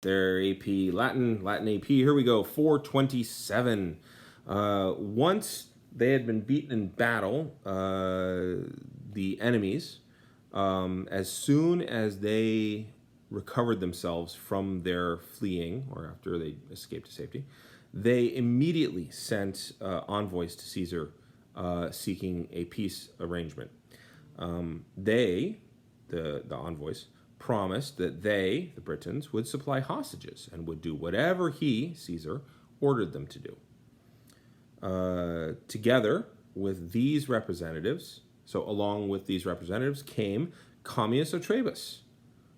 Their AP Latin AP. Here we go. 427. Once they had been beaten in battle, the enemies, as soon as they recovered themselves from their fleeing, or after they escaped to safety, they immediately sent envoys to Caesar seeking a peace arrangement. The envoys, promised that they, the Britons, would supply hostages and would do whatever he, Caesar, ordered them to do. Together with these representatives, so along with these representatives came Commius Otrabus,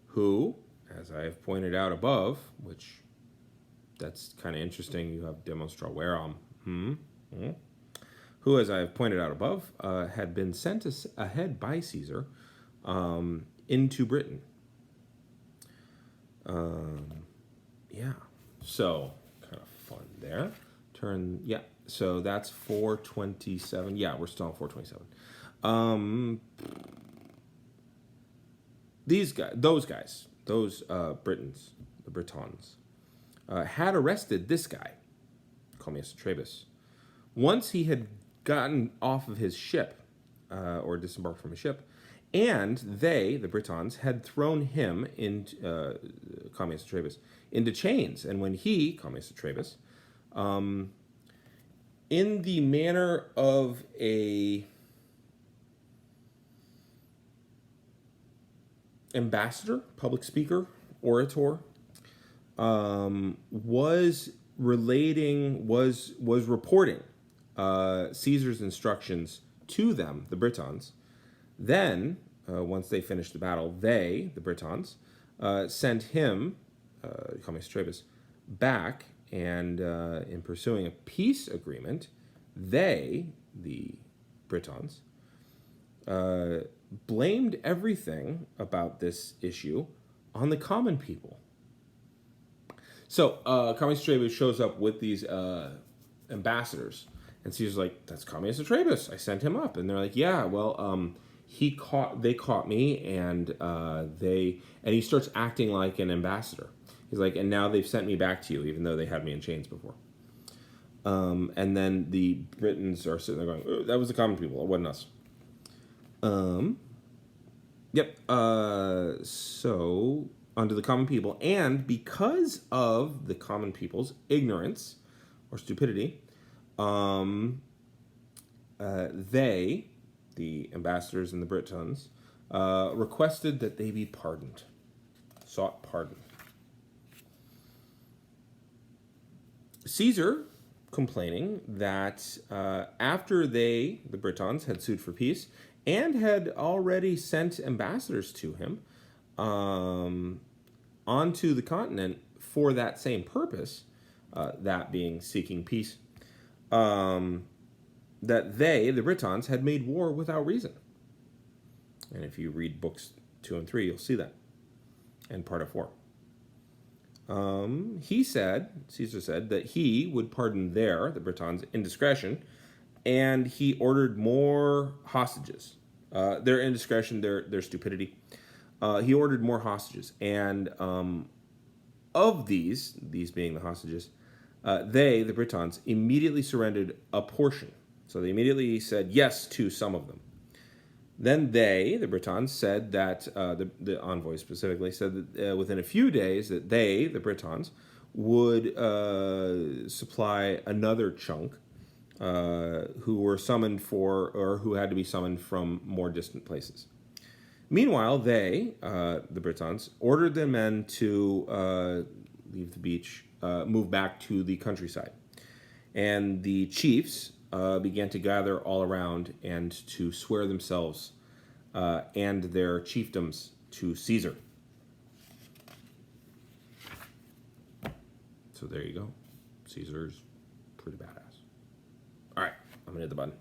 who, as I have pointed out above, which that's kind of interesting, you have demonstra verum, who, as I have pointed out above, had been sent ahead by Caesar into Britain. So kind of fun there. So that's 427. Yeah, we're still on 427. Those Britons, the Britons, had arrested this guy, Commius Otrabus. Once he had gotten off of his ship, or disembarked from his ship, and they, the Britons, had thrown him, Commius Otrabus, into chains. And when he, Commius Otrabus, in the manner of a ambassador, public speaker, orator, was reporting Caesar's instructions to them, the Britons. Then, once they finished the battle, they, the Britons, sent him, Commius Otrabus, back, and in pursuing a peace agreement, they, the Britons, blamed everything about this issue on the common people. So, Commius Otrabus shows up with these ambassadors, and Caesar's like, "That's Commius Otrabus. I sent him up." And they're like, "Yeah, well, they caught me, and he starts acting like an ambassador. He's like, and now they've sent me back to you, even though they had me in chains before." And then the Britons are sitting there going, "Oh, that was the common people. It wasn't us." So onto the common people, and because of the common people's ignorance or stupidity, they, the ambassadors and the Britons, requested that they be pardoned, sought pardon. Caesar complaining that after the Britons, had sued for peace and had already sent ambassadors to him onto the continent for that same purpose, that being seeking peace, that they, the Britons, had made war without reason. And if you read books 2 and 3, you'll see that, and part of 4. Caesar said that he would pardon the Britons' indiscretion, and he ordered more hostages. Their indiscretion, their stupidity. He ordered more hostages, and of these being the hostages, they, the Britons, immediately surrendered a portion. So they immediately said yes to some of them. Then they, the Britons, said that, the envoys specifically, said that within a few days that they, the Britons, would supply another chunk who were summoned who had to be summoned from more distant places. Meanwhile, they, the Britons, ordered their men to leave the beach, move back to the countryside. And the chiefs began to gather all around and to swear themselves and their chiefdoms to Caesar. So there you go. Caesar's pretty badass. All right, I'm going to hit the button.